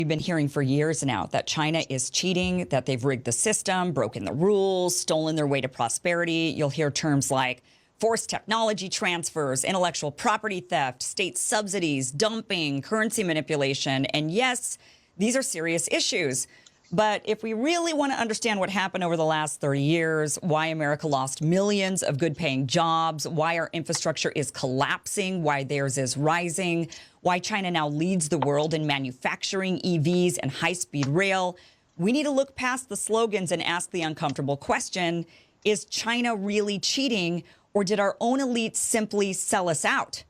We've been hearing for years now that China is cheating, that they've rigged the system, broken the rules, stolen their way to prosperity. You'll hear terms like forced technology transfers, intellectual property theft, state subsidies, dumping, currency manipulation. And yes, these are serious issues. But if we really want to understand what happened over the last 30 years, why America lost millions of good-paying jobs, why our infrastructure is collapsing, why theirs is rising, why China now leads the world in manufacturing EVs and high-speed rail, we need to look past the slogans and ask the uncomfortable question, is China really cheating, or did our own elites simply sell us out?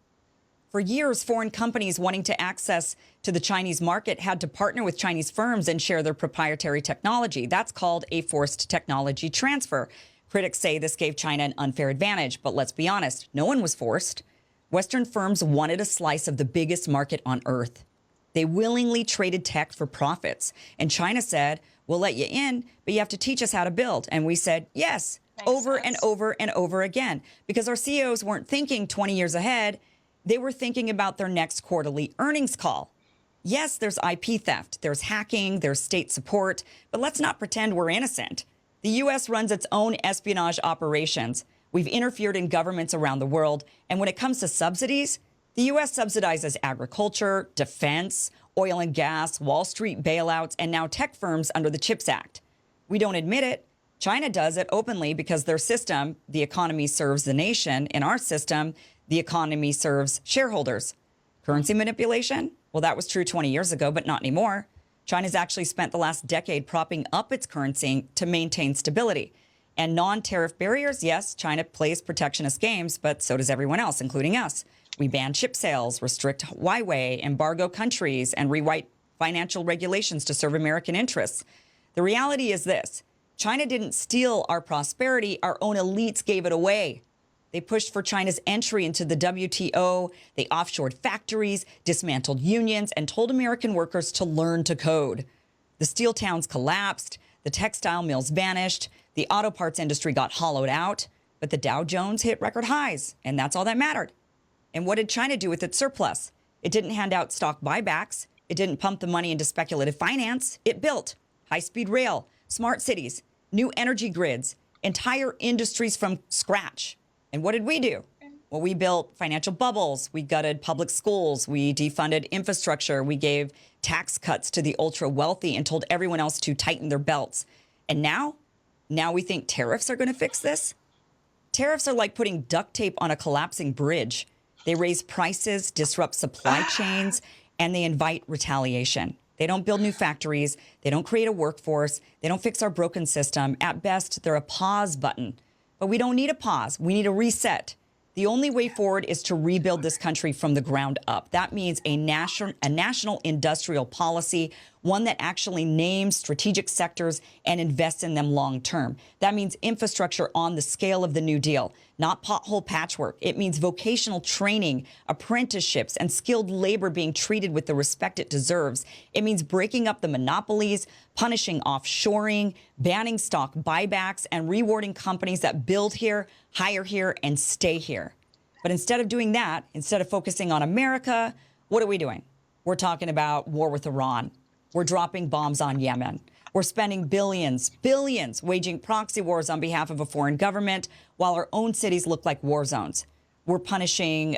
For years, foreign companies wanting to access to the Chinese market had to partner with Chinese firms and share their proprietary technology. That's called a forced technology transfer. Critics say this gave China an unfair advantage, but let's be honest, no one was forced. Western firms wanted a slice of the biggest market on earth. They willingly traded tech for profits. And China said, we'll let you in, but you have to teach us how to build. And we said, yes, over and over and over again, because our CEOs weren't thinking 20 years ahead. They were thinking about their next quarterly earnings call. Yes, there's IP theft, there's hacking, there's state support, but let's not pretend we're innocent. The U.S. runs its own espionage operations. We've interfered in governments around the world. And when it comes to subsidies, the U.S. subsidizes agriculture, defense, oil and gas, Wall Street bailouts, and now tech firms under the CHIPS Act. We don't admit it. China does it openly because their system, the economy serves the nation. In our system, the economy serves shareholders. Currency manipulation? Well, that was true 20 years ago, but not anymore. China's actually spent the last decade propping up its currency to maintain stability. And non-tariff barriers, yes, China plays protectionist games, but so does everyone else, including us. We ban chip sales, restrict Huawei, embargo countries, and rewrite financial regulations to serve American interests. The reality is this: China didn't steal our prosperity, our own elites gave it away. They pushed for China's entry into the WTO. They offshored factories, dismantled unions, and told American workers to learn to code. The steel towns collapsed. The textile mills vanished. The auto parts industry got hollowed out. But the Dow Jones hit record highs, and that's all that mattered. And what did China do with its surplus? It didn't hand out stock buybacks. It didn't pump the money into speculative finance. It built high-speed rail, smart cities, new energy grids, entire industries from scratch. And what did we do? Well, we built financial bubbles. We gutted public schools. We defunded infrastructure. We gave tax cuts to the ultra wealthy and told everyone else to tighten their belts. And now we think tariffs are going to fix this? Tariffs are like putting duct tape on a collapsing bridge. They raise prices, disrupt supply chains, and they invite retaliation. They don't build new factories. They don't create a workforce. They don't fix our broken system. At best, they're a pause button. But we don't need a pause. We need a reset. The only way forward is to rebuild this country from the ground up. That means a national industrial policy, one that actually names strategic sectors and invests in them long term. That means infrastructure on the scale of the New Deal, not pothole patchwork. It means vocational training, apprenticeships, and skilled labor being treated with the respect it deserves. It means breaking up the monopolies, punishing offshoring, banning stock buybacks, and rewarding companies that build here, hire here, and stay here. But instead of doing that, instead of focusing on America, what are we doing? We're talking about war with Iran. We're dropping bombs on Yemen. We're spending billions, waging proxy wars on behalf of a foreign government while our own cities look like war zones. We're pushing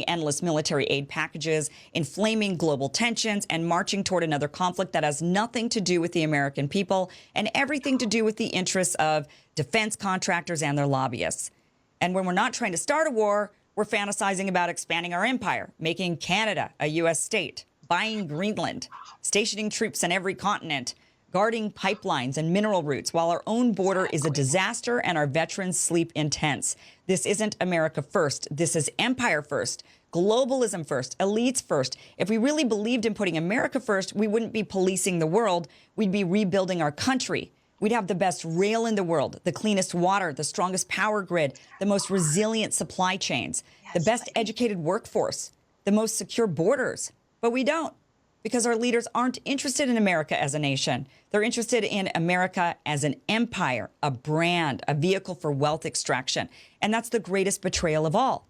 endless military aid packages, inflaming global tensions, and marching toward another conflict that has nothing to do with the American people and everything to do with the interests of defense contractors and their lobbyists. And when we're not trying to start a war, we're fantasizing about expanding our empire, making Canada a U.S. state, buying Greenland, stationing troops on every continent, guarding pipelines and mineral routes while our own border is a disaster and our veterans sleep in tents. This isn't America first. This is empire first, globalism first, elites first. If we really believed in putting America first, we wouldn't be policing the world. We'd be rebuilding our country. We'd have the best rail in the world, the cleanest water, the strongest power grid, the most resilient supply chains, the best educated workforce, the most secure borders. But we don't, because our leaders aren't interested in America as a nation. They're interested in America as an empire, a brand, a vehicle for wealth extraction. And that's the greatest betrayal of all.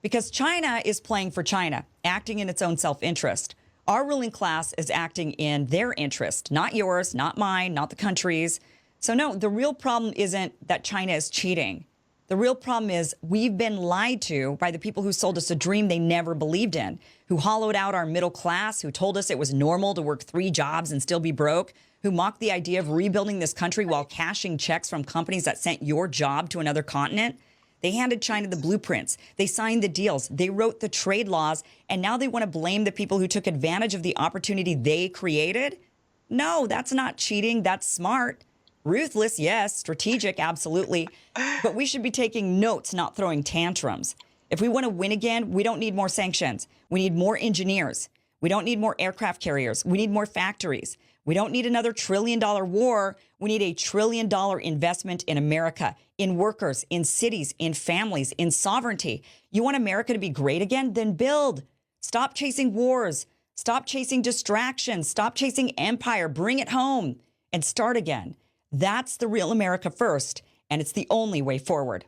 Because China is playing for China, acting in its own self-interest. Our ruling class is acting in their interest, not yours, not mine, not the country's. So no, the real problem isn't that China is cheating. The real problem is we've been lied to by the people who sold us a dream they never believed in, who hollowed out our middle class, who told us it was normal to work 3 jobs and still be broke, who mocked the idea of rebuilding this country while cashing checks from companies that sent your job to another continent. They handed China the blueprints. They signed the deals. They wrote the trade laws. And now they want to blame the people who took advantage of the opportunity they created? No, that's not cheating. That's smart. Ruthless, yes. Strategic, absolutely. But we should be taking notes, not throwing tantrums. If we want to win again, we don't need more sanctions. We need more engineers. We don't need more aircraft carriers. We need more factories. We don't need another $1 trillion war. We need $1 trillion investment in America, in workers, in cities, in families, in sovereignty. You want America to be great again? Then build. Stop chasing wars. Stop chasing distractions. Stop chasing empire. Bring it home and start again. That's the real America first, and it's the only way forward.